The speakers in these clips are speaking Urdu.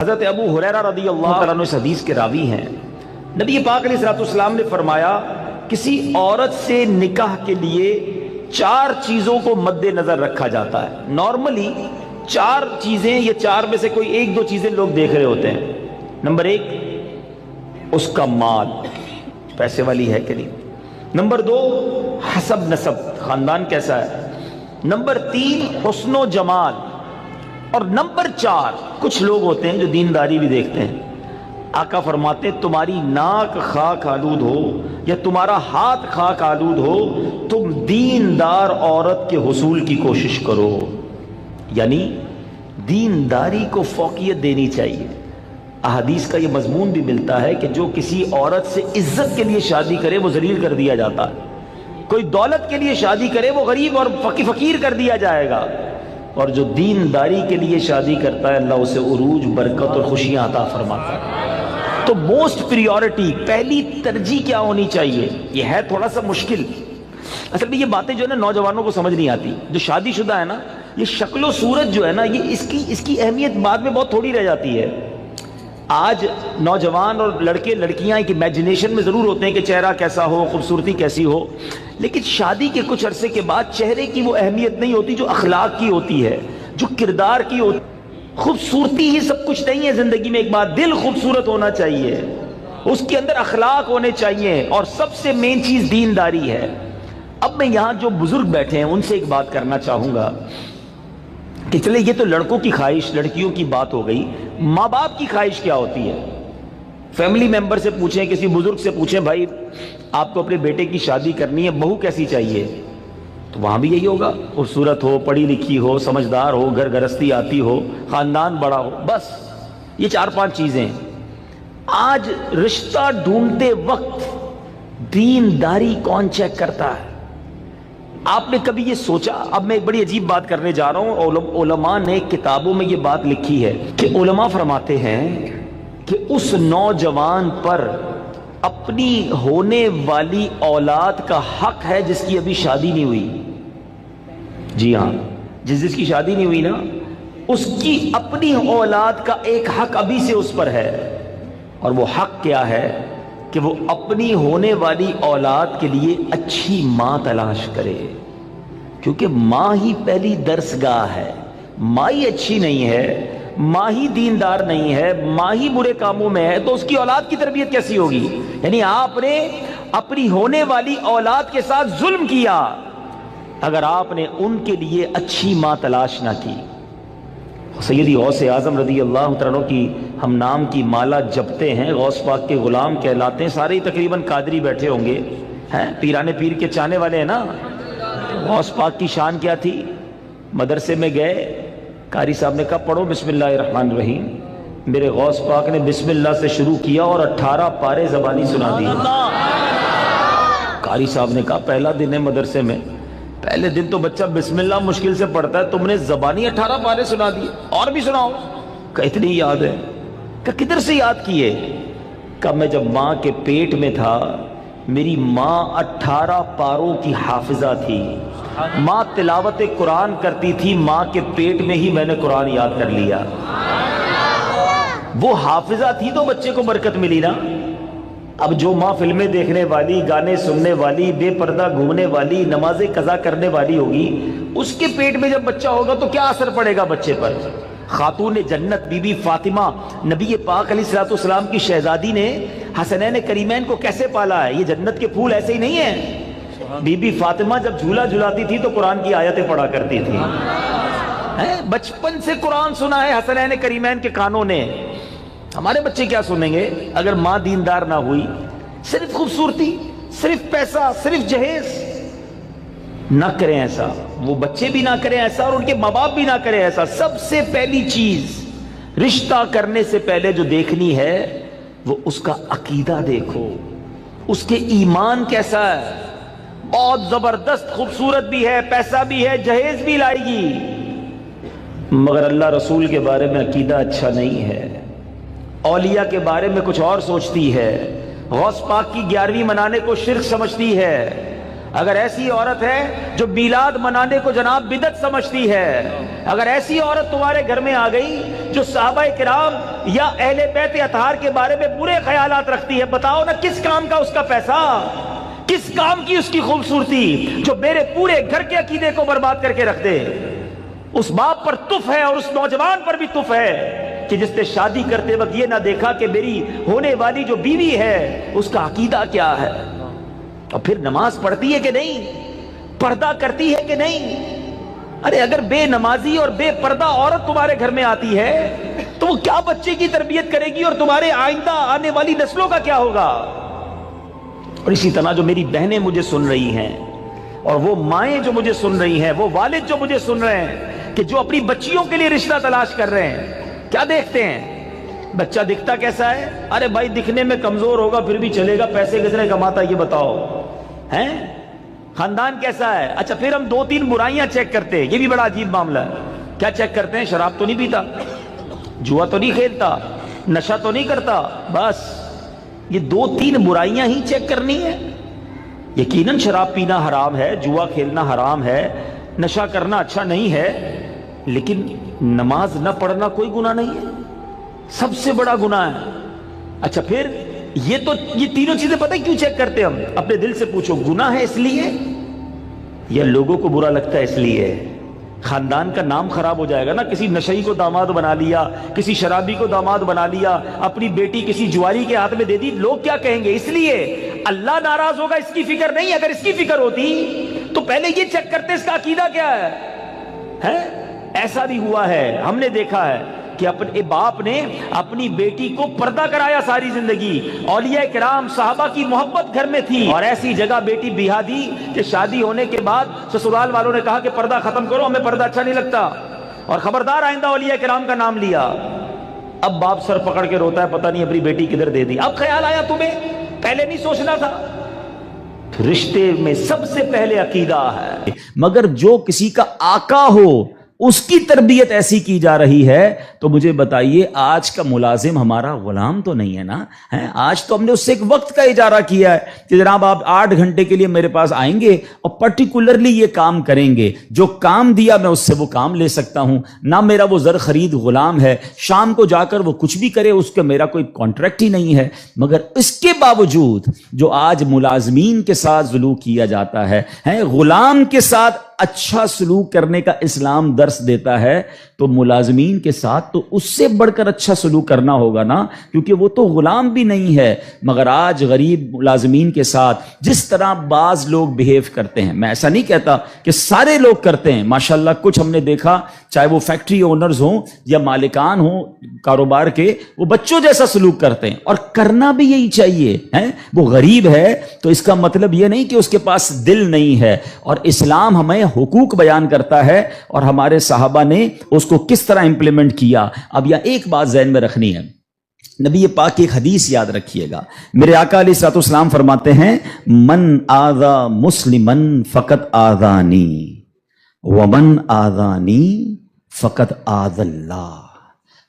حضرت ابو ہریرہ رضی اللہ تعالیٰ عنہ اس حدیث کے راوی ہیں۔ نبی پاک علیہ السلام نے فرمایا کسی عورت سے نکاح کے لیے 4 چیزوں کو مد نظر رکھا جاتا ہے۔ نارملی 4 چیزیں یا 4 میں سے کوئی 1-2 چیزیں لوگ دیکھ رہے ہوتے ہیں۔ نمبر 1 اس کا مال، پیسے والی ہے کہ نہیں۔ نمبر 2 حسب نسب، خاندان کیسا ہے۔ نمبر 3 حسن و جمال، اور نمبر 4 کچھ لوگ ہوتے ہیں جو دینداری بھی دیکھتے ہیں۔ آقا فرماتے ہیں تمہاری ناک خاک آلود ہو یا تمہارا ہاتھ خاک آلود ہو، تم دیندار عورت کے حصول کی کوشش کرو۔ یعنی دینداری کو فوقیت دینی چاہیے۔ احادیث کا یہ مضمون بھی ملتا ہے کہ جو کسی عورت سے عزت کے لیے شادی کرے وہ ذلیل کر دیا جاتا ہے، کوئی دولت کے لیے شادی کرے وہ غریب اور فقیر کر دیا جائے گا، اور جو دینداری کے لیے شادی کرتا ہے اللہ اسے عروج، برکت اور خوشیاں عطا فرماتا ہے۔ تو موسٹ پریورٹی، پہلی ترجیح کیا ہونی چاہیے؟ یہ ہے تھوڑا سا مشکل، اصل میں یہ باتیں جو ہے نا نوجوانوں کو سمجھ نہیں آتی۔ جو شادی شدہ ہے نا، یہ شکل و صورت جو ہے نا، یہ اس کی اہمیت بعد میں بہت تھوڑی رہ جاتی ہے۔ آج نوجوان اور لڑکے لڑکیاں ایک امیجنیشن میں ضرور ہوتے ہیں کہ چہرہ کیسا ہو، خوبصورتی کیسی ہو، لیکن شادی کے کچھ عرصے کے بعد چہرے کی وہ اہمیت نہیں ہوتی جو اخلاق کی ہوتی ہے، جو کردار کی ہوتی ہے۔ خوبصورتی ہی سب کچھ نہیں ہے زندگی میں، ایک بات دل خوبصورت ہونا چاہیے، اس کے اندر اخلاق ہونے چاہیے، اور سب سے مین چیز دینداری ہے۔ اب میں یہاں جو بزرگ بیٹھے ہیں ان سے ایک بات کرنا چاہوں گا کہ چلے یہ تو لڑکوں کی خواہش، لڑکیوں کی بات ہو گئی، ماں باپ کی خواہش کیا ہوتی ہے؟ فیملی ممبر سے پوچھیں، کسی بزرگ سے پوچھیں، بھائی آپ کو اپنے بیٹے کی شادی کرنی ہے، بہو کیسی چاہیے؟ تو وہاں بھی یہی ہوگا، خوبصورت ہو، پڑھی لکھی ہو، سمجھدار ہو، گھر گرستی آتی ہو، خاندان بڑا ہو، بس یہ 4-5 چیزیں۔ آج رشتہ ڈھونڈتے وقت دینداری کون چیک کرتا ہے؟ آپ نے کبھی یہ سوچا؟ اب میں ایک بڑی عجیب بات کرنے جا رہا ہوں۔ علماء نے کتابوں میں یہ بات لکھی ہے کہ علماء فرماتے ہیں کہ اس نوجوان پر اپنی ہونے والی اولاد کا حق ہے جس کی ابھی شادی نہیں ہوئی۔ جی ہاں، جس کی شادی نہیں ہوئی نا، اس کی اپنی اولاد کا ایک حق ابھی سے اس پر ہے، اور وہ حق کیا ہے کہ وہ اپنی ہونے والی اولاد کے لیے اچھی ماں تلاش کرے، کیونکہ ماں ہی پہلی درسگاہ ہے۔ ماں ہی اچھی نہیں ہے، ماں ہی دیندار نہیں ہے، ماں ہی برے کاموں میں ہے، تو اس کی اولاد کی تربیت کیسی ہوگی؟ یعنی آپ نے اپنی ہونے والی اولاد کے ساتھ ظلم کیا اگر آپ نے ان کے لیے اچھی ماں تلاش نہ کی۔ سیدی غوث اعظم رضی اللہ تعالیٰ کی ہم نام کی مالا جپتے ہیں، غوث پاک کے غلام کہلاتے ہیں، سارے تقریباً قادری بیٹھے ہوں گے، پیرانے پیر کے چاہنے والے ہیں نا۔ غوث پاک کی شان کیا تھی؟ مدرسے میں گئے، قاری صاحب نے کہا پڑھو بسم اللہ الرحمن الرحیم، میرے غوث پاک نے بسم اللہ سے شروع کیا اور 18 پارے زبانی سنا دی۔ قاری صاحب نے کہا پہلا دن ہے مدرسے میں، پہلے دن تو بچہ بسم اللہ مشکل سے پڑھتا ہے، تم نے زبانی 18 پارے سنا دیے، اور بھی سناؤ۔ کہ اتنی یاد ہے؟ کہ کدھر سے یاد کیے؟ کہ میں جب ماں کے پیٹ میں تھا میری ماں 18 پاروں کی حافظہ تھی، ماں تلاوت قرآن کرتی تھی، ماں کے پیٹ میں ہی میں نے قرآن یاد کر لیا۔ وہ حافظہ تھی تو بچے کو برکت ملی نا۔ اب جو ماں فلمیں دیکھنے والی، گانے سننے والی، بے پردہ گھومنے والی، نمازیں قضا کرنے والی ہوگی، اس کے پیٹ میں جب بچہ ہوگا تو کیا اثر پڑے گا بچے پر؟ خاتون جنت بی بی فاطمہ نبی پاک علیہ السلام کی شہزادی نے حسنین کریمین کو کیسے پالا ہے؟ یہ جنت کے پھول ایسے ہی نہیں ہیں۔ بی بی فاطمہ جب جھولا جھلاتی تھی تو قرآن کی آیتیں پڑھا کرتی تھی، بچپن سے قرآن سنا ہے حسنین کریمین کے کانوں نے۔ ہمارے بچے کیا سنیں گے اگر ماں دیندار نہ ہوئی؟ صرف خوبصورتی، صرف پیسہ، صرف جہیز؟ نہ کریں ایسا، وہ بچے بھی نہ کریں ایسا، اور ان کے ماں باپ بھی نہ کریں ایسا۔ سب سے پہلی چیز رشتہ کرنے سے پہلے جو دیکھنی ہے وہ اس کا عقیدہ دیکھو، اس کے ایمان کیسا ہے۔ بہت زبردست خوبصورت بھی ہے، پیسہ بھی ہے، جہیز بھی لائے گی، مگر اللہ رسول کے بارے میں عقیدہ اچھا نہیں ہے، اولیاء کے بارے میں کچھ اور سوچتی ہے، غوث پاک کی 11ویں منانے کو شرک سمجھتی ہے، اگر ایسی عورت ہے جو میلاد منانے کو جناب بدعت سمجھتی ہے، اگر ایسی عورت تمہارے گھر میں آ گئی جو صحابہ کرام یا اہل بیت اطہار کے بارے میں برے خیالات رکھتی ہے، بتاؤ نا کس کام کا اس کا پیسہ، کس کام کی اس کی خوبصورتی جو میرے پورے گھر کے عقیدے کو برباد کر کے رکھ دے۔ اس باپ پر تف ہے اور اس نوجوان پر بھی تف ہے کہ جس نے شادی کرتے وقت یہ نہ دیکھا کہ میری ہونے والی جو بیوی ہے اس کا عقیدہ کیا ہے، اور پھر نماز پڑھتی ہے کہ نہیں، پردہ کرتی ہے کہ نہیں۔ ارے اگر بے نمازی اور بے پردہ عورت تمہارے گھر میں آتی ہے تو وہ کیا بچے کی تربیت کرے گی، اور تمہارے آئندہ آنے والی نسلوں کا کیا ہوگا۔ اور اسی طرح جو میری بہنیں مجھے سن رہی ہیں، اور وہ مائیں جو مجھے سن رہی ہیں، وہ والد جو مجھے سن رہے ہیں کہ جو اپنی بچیوں کے لیے رشتہ تلاش کر رہے ہیں، کیا دیکھتے ہیں؟ بچہ دکھتا کیسا ہے؟ ارے بھائی دکھنے میں کمزور ہوگا پھر بھی چلے گا، پیسے کس نے کماتا یہ بتاؤ ہیں؟ خاندان کیسا ہے؟ اچھا پھر ہم 2-3 برائیاں چیک کرتے ہیں، یہ بھی بڑا عجیب معاملہ ہے۔ کیا چیک کرتے ہیں؟ شراب تو نہیں پیتا، جوا تو نہیں کھیلتا، نشہ تو نہیں کرتا، بس یہ 2-3 برائیاں ہی چیک کرنی ہے۔ یقیناً شراب پینا حرام ہے، جوا کھیلنا حرام ہے، نشہ کرنا اچھا نہیں ہے، لیکن نماز نہ پڑھنا کوئی گناہ نہیں ہے، سب سے بڑا گناہ ہے۔ اچھا پھر یہ تینوں چیزیں پتہ کیوں چیک کرتے ہم؟ اپنے دل سے پوچھو، گناہ ہے اس لیے یا لوگوں کو برا لگتا ہے اس لیے؟ خاندان کا نام خراب ہو جائے گا نا، کسی نشئی کو داماد بنا لیا، کسی شرابی کو داماد بنا لیا، اپنی بیٹی کسی جواری کے ہاتھ میں دے دی، لوگ کیا کہیں گے؟ اس لیے اللہ ناراض ہوگا اس کی فکر نہیں۔ اگر اس کی فکر ہوتی تو پہلے یہ چیک کرتے اس کا عقیدہ کیا ہے۔ ایسا بھی ہوا ہے، ہم نے دیکھا ہے کہ اپنے باپ نے اپنی بیٹی کو پردہ کرایا ساری زندگی، اولیاء کرام صحابہ کی محبت گھر میں تھی، اور ایسی جگہ بیٹی بیاہ دی کہ شادی ہونے کے بعد سسرال والوں نے کہا کہ پردہ ختم کرو، ہمیں پردہ اچھا نہیں لگتا، اور خبردار آئندہ اولیاء کرام کا نام لیا۔ اب باپ سر پکڑ کے روتا ہے، پتہ نہیں اپنی بیٹی کدھر دے دی۔ اب خیال آیا تمہیں، پہلے نہیں سوچنا تھا؟ رشتے میں سب سے پہلے عقیدہ ہے۔ مگر جو کسی کا آقا ہو اس کی تربیت ایسی کی جا رہی ہے تو مجھے بتائیے آج کا ملازم ہمارا غلام تو نہیں ہے نا؟ آج تو ہم نے اس سے ایک وقت کا اجارہ کیا ہے کہ جناب آپ 8 گھنٹے کے لیے میرے پاس آئیں گے اور پرٹیکولرلی یہ کام کریں گے، جو کام دیا میں اس سے وہ کام لے سکتا ہوں، نہ میرا وہ زر خرید غلام ہے، شام کو جا کر وہ کچھ بھی کرے اس کا میرا کوئی کانٹریکٹ ہی نہیں ہے۔ مگر اس کے باوجود جو آج ملازمین کے ساتھ سلوک کیا جاتا ہے، غلام کے ساتھ اچھا سلوک کرنے کا اسلام درس دیتا ہے، تو ملازمین کے ساتھ تو اس سے بڑھ کر اچھا سلوک کرنا ہوگا نا، کیونکہ وہ تو غلام بھی نہیں ہے۔ مگر آج غریب ملازمین کے ساتھ جس طرح بعض لوگ بیہیو کرتے ہیں، میں ایسا نہیں کہتا کہ سارے لوگ کرتے ہیں، ماشاءاللہ کچھ ہم نے دیکھا، چاہے وہ فیکٹری اونرز ہوں یا مالکان ہوں کاروبار کے، وہ بچوں جیسا سلوک کرتے ہیں، اور کرنا بھی یہی چاہیے۔ وہ غریب ہے تو اس کا مطلب یہ نہیں کہ اس کے پاس دل نہیں ہے، اور اسلام ہمیں حقوق بیان کرتا ہے اور ہمارے صحابہ نے اس کو کس طرح امپلیمنٹ کیا۔ اب یہ ایک بات ذہن میں رکھنی ہے، نبی پاک کی ایک حدیث یاد رکھیے گا، میرے آقا علیہ الصلوۃ والسلام فرماتے ہیں من آذا مسلمن فقط آذانی ومن آذانی فقط آذ اللہ،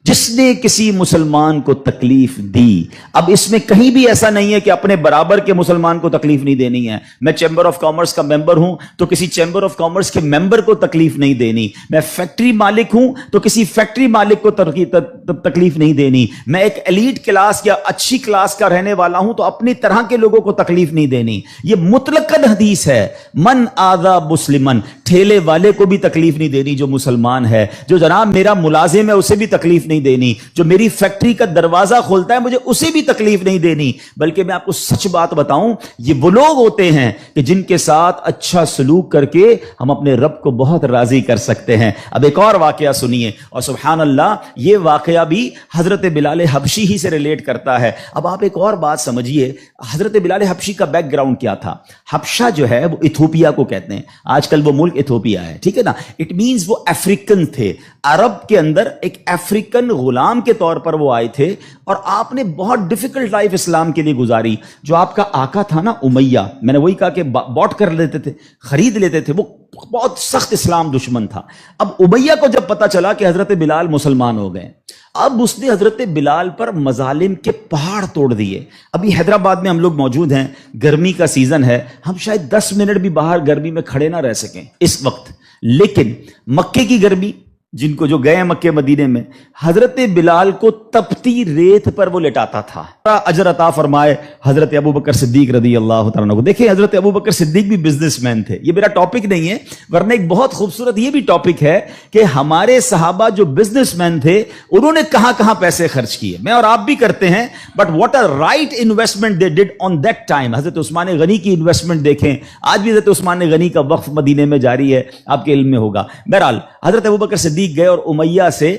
جس نے کسی مسلمان کو تکلیف دی۔ اب اس میں کہیں بھی ایسا نہیں ہے کہ اپنے برابر کے مسلمان کو تکلیف نہیں دینی ہے۔ میں چیمبر آف کامرس کا ممبر ہوں تو کسی چیمبر آف کامرس کے ممبر کو تکلیف نہیں دینی، میں فیکٹری مالک ہوں تو کسی فیکٹری مالک کو تکلیف نہیں دینی، میں ایک ایلیٹ کلاس یا اچھی کلاس کا رہنے والا ہوں تو اپنی طرح کے لوگوں کو تکلیف نہیں دینی۔ یہ مطلقاً حدیث ہے، من آذا مسلمن، ٹھیلے والے کو بھی تکلیف نہیں دینی جو مسلمان ہے، جو جناب میرا ملازم ہے اسے بھی تکلیف نہیں دینی، جو میری فیکٹری کا دروازہ کھولتا ہے مجھے اسے بھی تکلیف نہیں دینی۔ بلکہ میں آپ کو سچ بات بتاؤں، یہ وہ لوگ ہوتے ہیں کہ جن کے ساتھ اچھا سلوک کر کے ہم اپنے رب کو بہت راضی کر سکتے ہیں۔ اب ایک اور واقعہ سنیے، اور سبحان اللہ یہ واقعہ بھی حضرت بلال حبشی ہی سے ریلیٹ کرتا ہے۔ اب آپ ایک اور بات سمجھیے، حضرت بلال حبشی کا بیک گراؤنڈ کیا تھا؟ حبشہ جو ہے وہ ایتھوپیا کو کہتے ہیں، آج کل وہ ملک ایتھوپیا ہے، ٹھیک ہے نا؟ اٹ مینز وہ افریقن تھے، عرب کے اندر ایک افریقن امریکن غلام کے طور پر وہ آئے تھے اور آپ نے بہت ڈیفیکلٹ لائف اسلام کے لیے گزاری. جو آپ کا آقا تھا نا امیہ، میں نے وہی کہا کہ باٹ کر لیتے تھے، خرید لیتے تھے، وہ بہت سخت اسلام دشمن تھا. اب امیہ کو جب پتا چلا کہ حضرت بلال مسلمان ہو گئے، اب اس نے حضرت بلال پر مظالم کے پہاڑ توڑ دیے. ابھی حیدرآباد میں ہم لوگ موجود ہیں، گرمی کا سیزن ہے، ہم شاید 10 منٹ بھی باہر گرمی میں کھڑے نہ رہ سکیں اس وقت. لیکن مکے کی گرمی، جن کو جو گئے مکے مدینے میں، حضرت بلال کو تپتی ریت پر وہ لٹاتا تھا. اجر عطا فرمائے حضرت ابو بکر صدیق رضی اللہ تعالیٰ عنہ کو. دیکھیں حضرت ابو بکر صدیق بھی بزنس مین تھے. یہ میرا ٹاپک نہیں ہے، ورنہ ایک بہت خوبصورت یہ بھی ٹاپک ہے کہ ہمارے صحابہ جو بزنس مین تھے انہوں نے کہاں کہاں پیسے خرچ کیے. میں اور آپ بھی کرتے ہیں، but what a right investment they did on that time. حضرت عثمان غنی کی انویسٹمنٹ دیکھیں، آج بھی حضرت عثمان غنی کا وقف مدینے میں جاری ہے، آپ کے علم میں ہوگا. بہرحال حضرت ابو بکر صدیق گئے اور امیہ سے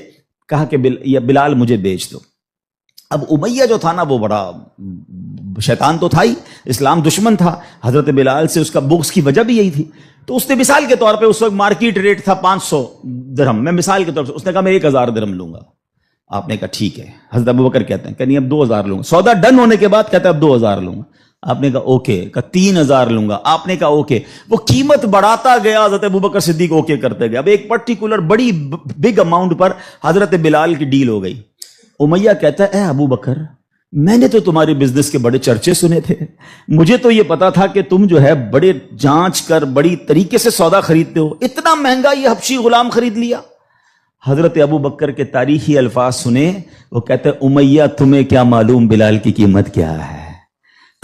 کہا کہ بلال مجھے بیچ دو. اب امیہ جو تھا نا وہ بڑا شیطان تو تھا ہی، اسلام دشمن تھا. حضرت بلال سے اس کا بغض کی وجہ بھی یہی تھی. تو اس نے مثال کے طور پہ، اس وقت مارکیٹ ریٹ تھا 500 درہم، میں مثال کے طور سے اس نے کہا میں 1000 درہم لوں گا. آپ نے کہا ٹھیک ہے. حضرت ابو بکر کہتے ہیں کہ نہیں اب 2000 لوں گا. سودا ڈن ہونے کے بعد کہتا ہے اب 2000 لوں گا. آپ نے کہا اوکے. کہا 3000 لوں گا. آپ نے کہا اوکے. وہ قیمت بڑھاتا گیا، حضرت ابو بکر صدیق اوکے کرتے گئے. اب ایک پرٹیکولر بڑی بگ اماؤنٹ پر حضرت بلال کی ڈیل ہو گئی. امیہ کہتا ہے اے ابو بکر، میں نے تو تمہاری بزنس کے بڑے چرچے سنے تھے، مجھے تو یہ پتا تھا کہ تم جو ہے بڑے جانچ کر بڑی طریقے سے سودا خریدتے ہو، اتنا مہنگا یہ حبشی غلام خرید لیا. حضرت ابو بکر کے تاریخی الفاظ سنے. وہ کہتے ہیں امیہ تمہیں کیا معلوم بلال کی قیمت کیا ہے،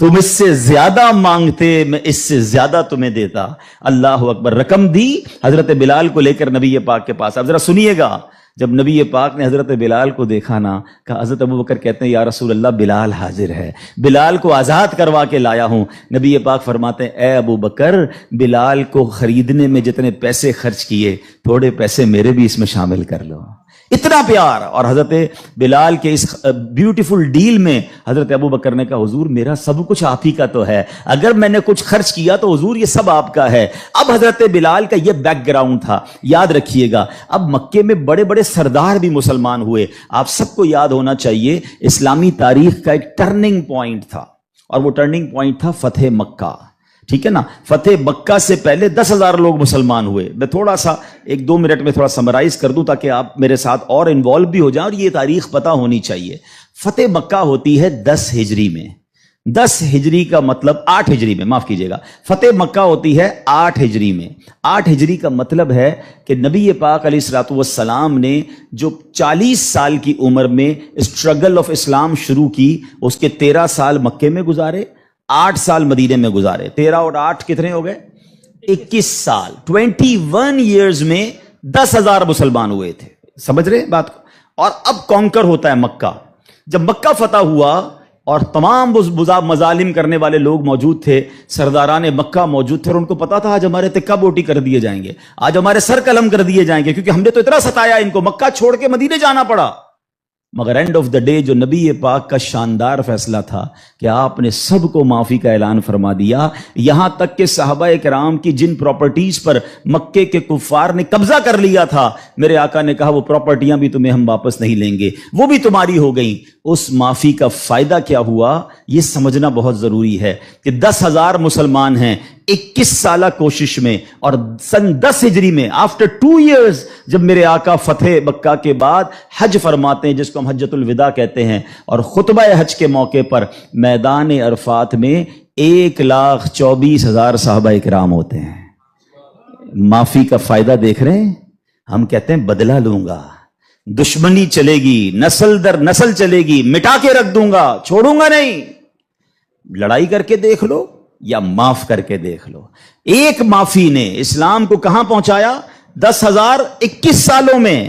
تم اس سے زیادہ مانگتے میں اس سے زیادہ تمہیں دیتا. اللہ اکبر. رقم دی حضرت بلال کو لے کر نبی پاک کے پاس. اب ذرا سنیے گا، جب نبی پاک نے حضرت بلال کو دیکھا نا، کہا حضرت ابو بکر کہتے ہیں یا رسول اللہ بلال حاضر ہے، بلال کو آزاد کروا کے لایا ہوں. نبی پاک فرماتے ہیں اے ابو بکر، بلال کو خریدنے میں جتنے پیسے خرچ کیے تھوڑے پیسے میرے بھی اس میں شامل کر لو. اتنا پیار. اور حضرت بلال کے اس بیوٹیفل ڈیل میں حضرت ابو بکر نے کہا حضور میرا سب کچھ آپ ہی کا تو ہے، اگر میں نے کچھ خرچ کیا تو حضور یہ سب آپ کا ہے. اب حضرت بلال کا یہ بیک گراؤنڈ تھا، یاد رکھیے گا. اب مکے میں بڑے بڑے سردار بھی مسلمان ہوئے. آپ سب کو یاد ہونا چاہیے اسلامی تاریخ کا ایک ٹرننگ پوائنٹ تھا، اور وہ ٹرننگ پوائنٹ تھا فتح مکہ. ٹھیک ہے نا. فتح مکہ سے پہلے 10,000 لوگ مسلمان ہوئے. میں تھوڑا سا 1-2 منٹ میں تھوڑا سمرائز کر دوں تاکہ آپ میرے ساتھ اور انوالو بھی ہو جائیں، اور یہ تاریخ پتہ ہونی چاہیے. فتح مکہ ہوتی ہے 10 ہجری میں. 10 ہجری کا مطلب 8 ہجری میں، معاف کیجیے گا، فتح مکہ ہوتی ہے 8 ہجری میں. 8 ہجری کا مطلب ہے کہ نبی پاک علیہ الصلوۃ والسلام نے جو 40 سال کی عمر میں اسٹرگل آف اسلام شروع کی، اس کے 13 سال مکے میں گزارے، 8 سال مدینے میں گزارے. 13 اور 8 کتنے ہو گئے؟ 21 سال. 21 ایئرز میں 10,000 مسلمان ہوئے تھے. سمجھ رہے بات کو؟ اور اب کانکر ہوتا ہے مکہ. جب مکہ فتح ہوا اور تمام مظالم کرنے والے لوگ موجود تھے، سرداران مکہ موجود تھے، اور ان کو پتا تھا آج ہمارے تکہ بوٹی کر دیے جائیں گے، آج ہمارے سر قلم کر دیے جائیں گے، کیونکہ ہم نے تو اتنا ستایا ان کو، مکہ چھوڑ کے مدینے جانا پڑا. مگر اینڈ آف دا ڈے جو نبی پاک کا شاندار فیصلہ تھا کہ آپ نے سب کو معافی کا اعلان فرما دیا. یہاں تک کہ صحابہ کرام کی جن پراپرٹیز پر مکے کے کفار نے قبضہ کر لیا تھا، میرے آقا نے کہا وہ پراپرٹیاں بھی تمہیں ہم واپس نہیں لیں گے، وہ بھی تمہاری ہو گئیں. اس معافی کا فائدہ کیا ہوا یہ سمجھنا بہت ضروری ہے کہ 10,000 مسلمان ہیں 21 سالہ کوشش میں. اور سن 10 ہجری میں آفٹر 2 ایئرز جب میرے آقا فتح مکہ کے بعد حج فرماتے ہیں، جس کو ہم حجۃ الوداع کہتے ہیں، اور خطبہ حج کے موقع پر میدان عرفات میں 1,24,000 صحابہ کرام ہوتے ہیں. معافی کا فائدہ دیکھ رہے ہیں؟ ہم کہتے ہیں بدلہ لوں گا، دشمنی چلے گی، نسل در نسل چلے گی، مٹا کے رکھ دوں گا، چھوڑوں گا نہیں. لڑائی کر کے دیکھ لو یا معاف کر کے دیکھ لو. ایک معافی نے اسلام کو کہاں پہنچایا؟ 10,000 21 سالوں میں.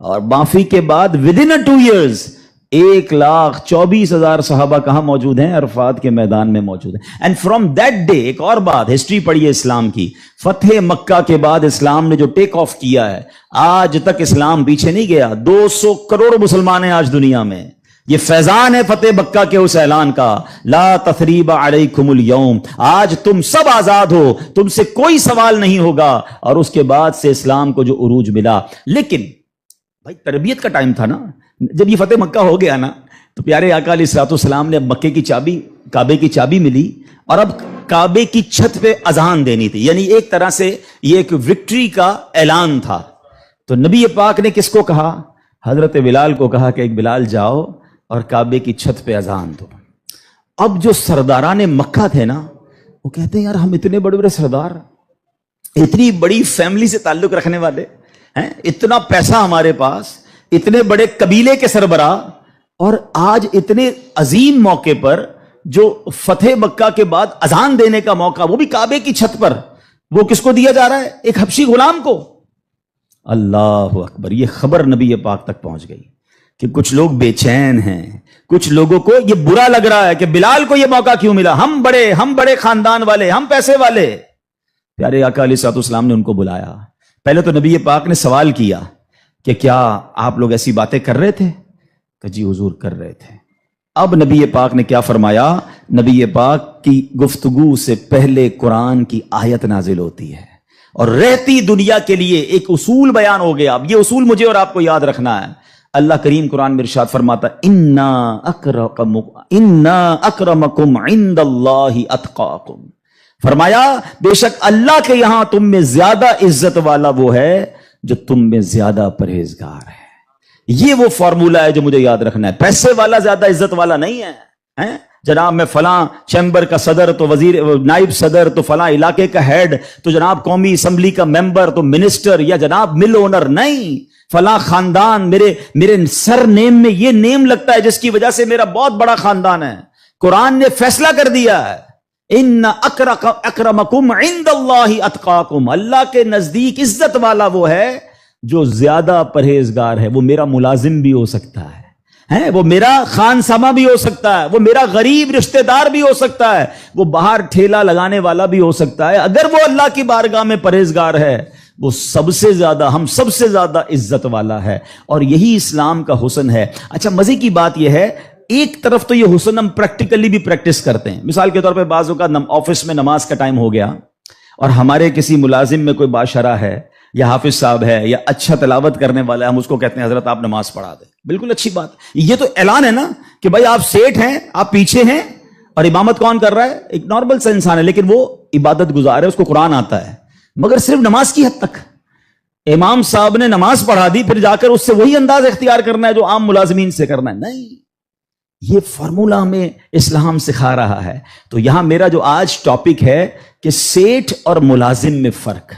اور معافی کے بعد ودن 2 ایئرز 1,24,000 صحابہ کہاں موجود ہیں؟ عرفات کے میدان میں موجود ہیں. اینڈ فرام دیٹ ڈے، ایک اور بات، ہسٹری پڑھیے اسلام کی، فتح مکہ کے بعد اسلام نے جو ٹیک آف کیا ہے، آج تک اسلام پیچھے نہیں گیا. 200 کروڑ مسلمان ہیں آج دنیا میں. یہ فیضان ہے فتح مکہ کے اس اعلان کا، لا تثریب علیکم اليوم، آج تم سب آزاد ہو، تم سے کوئی سوال نہیں ہوگا. اور اس کے بعد سے اسلام کو جو عروج ملا. لیکن بھائی تربیت کا ٹائم تھا نا. جب یہ فتح مکہ ہو گیا نا تو پیارے آقا علیہ الصلوۃ والسلام نے اب مکے کی چابی، کعبے کی چابی ملی، اور اب کعبے کی چھت پہ اذان دینی تھی. یعنی ایک طرح سے یہ ایک وکٹری کا اعلان تھا. تو نبی پاک نے کس کو کہا؟ حضرت بلال کو کہا کہ ایک بلال جاؤ اور کعبے کی چھت پہ اذان دو. اب جو سرداران مکہ تھے نا وہ کہتے ہیں یار ہم اتنے بڑے بڑے سردار، اتنی بڑی فیملی سے تعلق رکھنے والے ہیں، اتنا پیسہ ہمارے پاس، اتنے بڑے قبیلے کے سربراہ، اور آج اتنے عظیم موقع پر جو فتح مکہ کے بعد اذان دینے کا موقع، وہ بھی کعبے کی چھت پر، وہ کس کو دیا جا رہا ہے؟ ایک حبشی غلام کو. اللہ اکبر. یہ خبر نبی پاک تک پہنچ گئی کہ کچھ لوگ بے چین ہیں، کچھ لوگوں کو یہ برا لگ رہا ہے کہ بلال کو یہ موقع کیوں ملا، ہم بڑے خاندان والے، ہم پیسے والے. پیارے آقا علیہ الصلوۃ والسلام نے ان کو بلایا. پہلے تو نبی پاک نے سوال کیا کہ کیا آپ لوگ ایسی باتیں کر رہے تھے؟ کہ جی حضور کر رہے تھے. اب نبی پاک نے کیا فرمایا؟ نبی پاک کی گفتگو سے پہلے قرآن کی آیت نازل ہوتی ہے اور رہتی دنیا کے لیے ایک اصول بیان ہو گیا. اب یہ اصول مجھے اور آپ کو یاد رکھنا ہے. اللہ کریم قرآن میں ارشاد فرماتا انا اکرمکم عند اللہ اتقاکم. فرمایا بے شک اللہ کے یہاں تم میں زیادہ عزت والا وہ ہے جو تم میں زیادہ پرہیزگار ہے. یہ وہ فارمولا ہے جو مجھے یاد رکھنا ہے. پیسے والا زیادہ عزت والا نہیں ہے. جناب میں فلاں چیمبر کا صدر تو وزیر نائب صدر تو فلاں علاقے کا ہیڈ تو جناب قومی اسمبلی کا ممبر تو منسٹر یا جناب مل اونر نہیں. فلاں خاندان میرے سر نیم میں یہ نیم لگتا ہے جس کی وجہ سے میرا بہت بڑا خاندان ہے. قرآن نے فیصلہ کر دیا ہے ان اکرمکم عند اللہ اتقاکم. اللہ کے نزدیک عزت والا وہ ہے جو زیادہ پرہیزگار ہے. وہ میرا ملازم بھی ہو سکتا ہے، وہ میرا خان سما بھی ہو سکتا ہے، وہ میرا غریب رشتہ دار بھی ہو سکتا ہے، وہ باہر ٹھیلا لگانے والا بھی ہو سکتا ہے. اگر وہ اللہ کی بارگاہ میں پرہیزگار ہے وہ سب سے زیادہ، ہم سب سے زیادہ عزت والا ہے. اور یہی اسلام کا حسن ہے. اچھا مزے کی بات یہ ہے ایک طرف تو یہ حسن ہم پریکٹیکلی بھی پریکٹس کرتے ہیں. مثال کے طور پہ بعض اوقات آفس میں نماز کا ٹائم ہو گیا اور ہمارے کسی ملازم میں کوئی باشرہ ہے یا حافظ صاحب ہے یا اچھا تلاوت کرنے والا ہے، ہم اس کو کہتے ہیں حضرت آپ نماز پڑھا دیں. بالکل اچھی بات. یہ تو اعلان ہے نا کہ بھائی آپ سیٹ ہیں، آپ پیچھے ہیں، اور امامت کون کر رہا ہے؟ ایک نارمل سا انسان ہے لیکن وہ عبادت گزار ہے، اس کو قرآن آتا ہے، مگر صرف نماز کی حد تک. امام صاحب نے نماز پڑھا دی، پھر جا کر اس سے وہی انداز اختیار کرنا ہے جو عام ملازمین سے کرنا ہے. نہیں، یہ فارمولہ ہمیں اسلام سکھا رہا ہے. تو یہاں میرا جو آج ٹاپک ہے کہ سیٹ اور ملازم میں فرق،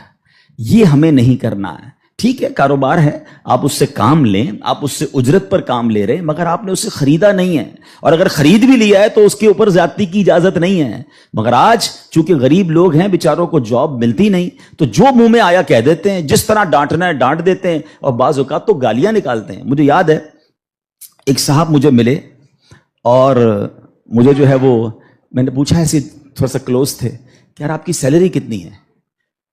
یہ ہمیں نہیں کرنا ہے. ٹھیک ہے کاروبار ہے، آپ اس سے کام لیں، آپ اس سے اجرت پر کام لے رہے ہیں، مگر آپ نے اسے خریدا نہیں ہے. اور اگر خرید بھی لیا ہے تو اس کے اوپر زیادتی کی اجازت نہیں ہے. مگر آج چونکہ غریب لوگ ہیں، بیچاروں کو جاب ملتی نہیں، تو جو منہ میں آیا کہہ دیتے ہیں، جس طرح ڈانٹنا ہے ڈانٹ دیتے ہیں، اور بعض اوقات تو گالیاں نکالتے ہیں. مجھے یاد ہے ایک صاحب مجھے ملے اور مجھے جو ہے وہ میں نے پوچھا، ایسے تھوڑا سا کلوز تھے کہ یار آپ کی سیلری کتنی ہے؟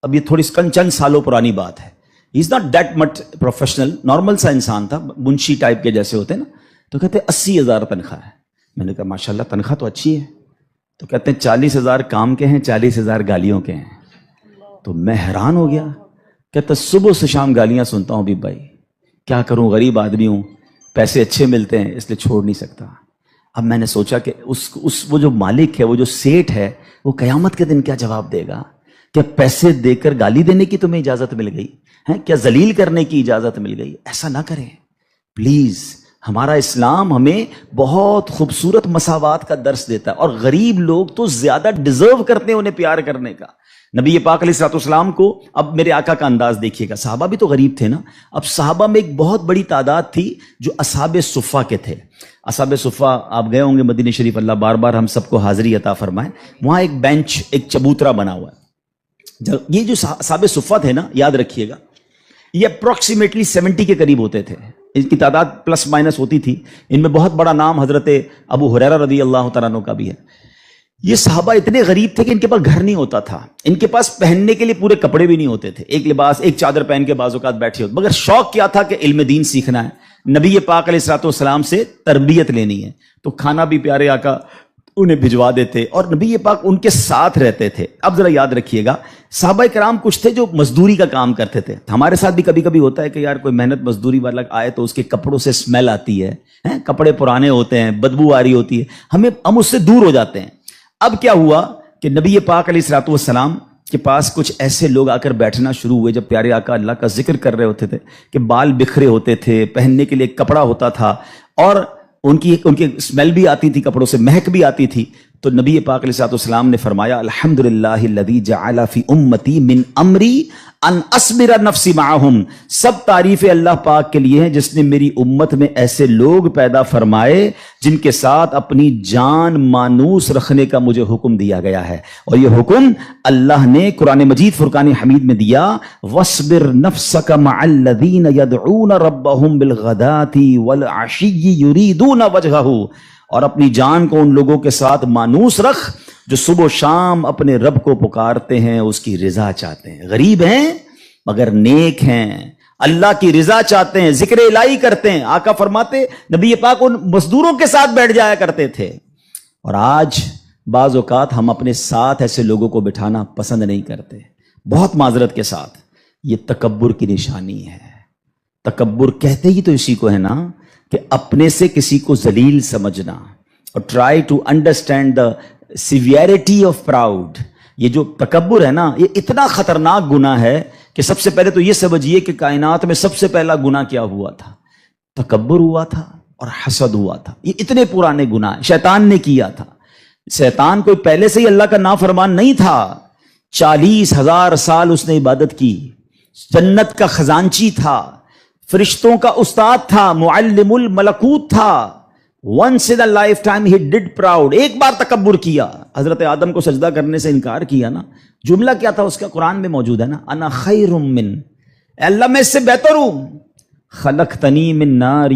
اب یہ تھوڑی چند سالوں پرانی بات ہے. He is not that much professional, normal سا انسان تھا، منشی ٹائپ کے جیسے ہوتے ہیں نا. تو کہتے 80,000 تنخواہ ہے. میں نے کہا ماشاءاللہ تنخواہ تو اچھی ہے. تو کہتے ہیں 40,000 کام کے ہیں، 40,000 گالیوں کے ہیں. تو میں حیران ہو گیا. کہتا صبح سے شام گالیاں سنتا ہوں. بھی بھائی کیا کروں، غریب آدمی ہوں، پیسے اچھے ملتے ہیں اس لیے چھوڑ نہیں سکتا. اب میں نے سوچا کہ وہ جو مالک ہے، وہ جو سیٹ ہے، وہ قیامت کے دن کیا جواب دے گا؟ کیا پیسے دے کر گالی دینے کی تمہیں اجازت مل گئی ہے؟ کیا ذلیل کرنے کی اجازت مل گئی؟ ایسا نہ کریں پلیز. ہمارا اسلام ہمیں بہت خوبصورت مساوات کا درس دیتا ہے، اور غریب لوگ تو زیادہ ڈیزرو کرتے ہیں انہیں پیار کرنے کا. نبی پاک علیہ الصلوۃ والسلام کو، اب میرے آقا کا انداز دیکھیے گا، صحابہ بھی تو غریب تھے نا. اب صحابہ میں ایک بہت بڑی تعداد تھی جو اصحاب صفہ کے تھے. اصحاب صفہ آپ گئے ہوں گے مدینہ شریف، اللہ بار بار ہم سب کو حاضری عطا فرمائے. وہاں ایک بینچ، ایک چبوترا بنا ہوا ہے. یہ جو اصحاب صفہ تھے نا، یاد رکھیے گا، یہ اپروکسیمیٹلی 70 کے قریب ہوتے تھے. ان کی تعداد پلس مائنس ہوتی تھی. ان میں بہت بڑا نام حضرت ابو ہریرہ رضی اللہ تعالیٰ عنہ کا بھی ہے. یہ صحابہ اتنے غریب تھے کہ ان کے پاس گھر نہیں ہوتا تھا، ان کے پاس پہننے کے لیے پورے کپڑے بھی نہیں ہوتے تھے. ایک لباس، ایک چادر پہن کے بعض اوقات بیٹھے ہوتے، مگر شوق کیا تھا کہ علم دین سیکھنا ہے، نبی پاک علیہ الصلوۃ والسلام سے تربیت لینی ہے. تو کھانا بھی پیارے آقا انہیں بھجوا دیتے اور نبی پاک ان کے ساتھ رہتے تھے. اب ذرا یاد رکھیے گا، صحابہ کرام کچھ تھے جو مزدوری کا کام کرتے تھے. ہمارے ساتھ بھی کبھی کبھی ہوتا ہے کہ یار کوئی محنت مزدوری والا آئے تو اس کے کپڑوں سے اسمیل آتی ہے، کپڑے پرانے ہوتے ہیں، بدبو آ رہی ہوتی ہے، ہم اس سے دور ہو جاتے ہیں. اب کیا ہوا کہ نبی پاک علیہ الصلوۃ والسلام کے پاس کچھ ایسے لوگ آ کر بیٹھنا شروع ہوئے. جب پیارے آقا اللہ کا ذکر کر رہے ہوتے تھے کہ بال بکھرے ہوتے تھے، پہننے کے لیے کپڑا ہوتا تھا اور ان کی اسمیل بھی آتی تھی، کپڑوں سے مہک بھی آتی تھی. تو نبی پاک علیہ الصلوۃ والسلام نے فرمایا الحمدللہ الذی جعل فی امتی من امری ان اصبر نفسی معہم. سب تعریف اللہ پاک کے لیے ہیں جس نے میری امت میں ایسے لوگ پیدا فرمائے جن کے ساتھ اپنی جان مانوس رکھنے کا مجھے حکم دیا گیا ہے. اور یہ حکم اللہ نے قرآن مجید فرقان حمید میں دیا، وَاصْبِرْ نَفْسَكَ مَعَ الَّذِينَ يَدْعُونَ رَبَّهُمْ بِالْغَدَاةِ وَالْعَشِيِّ يُرِيدُونَ وَجْهَهُ. اور اپنی جان کو ان لوگوں کے ساتھ مانوس رکھ جو صبح و شام اپنے رب کو پکارتے ہیں، اس کی رضا چاہتے ہیں. غریب ہیں مگر نیک ہیں، اللہ کی رضا چاہتے ہیں، ذکر الہی کرتے ہیں. آقا فرماتے نبی پاک ان مزدوروں کے ساتھ بیٹھ جایا کرتے تھے. اور آج بعض اوقات ہم اپنے ساتھ ایسے لوگوں کو بٹھانا پسند نہیں کرتے، بہت معذرت کے ساتھ. یہ تکبر کی نشانی ہے. تکبر کہتے ہی تو اسی کو ہے نا کہ اپنے سے کسی کو ذلیل سمجھنا. اور try to understand the severity of proud. یہ جو تکبر ہے نا، یہ اتنا خطرناک گناہ ہے کہ سب سے پہلے تو یہ سمجھیے کہ کائنات میں سب سے پہلا گناہ کیا ہوا تھا؟ تکبر ہوا تھا اور حسد ہوا تھا. یہ اتنے پرانے گناہ شیطان نے کیا تھا. شیطان کوئی پہلے سے ہی اللہ کا نافرمان نہیں تھا. 40,000 سال اس نے عبادت کی، جنت کا خزانچی تھا، فرشتوں کا استاد تھا، معلم الملکوت تھا. once in a lifetime he did proud. ایک بار تکبر کیا، حضرت آدم کو سجدہ کرنے سے انکار کیا نا. جملہ کیا تھا اس کا؟ قرآن میں موجود ہے نا، انا خیر من، اے اللہ میں اس سے بہتر ہوں. خلقتنی من نار.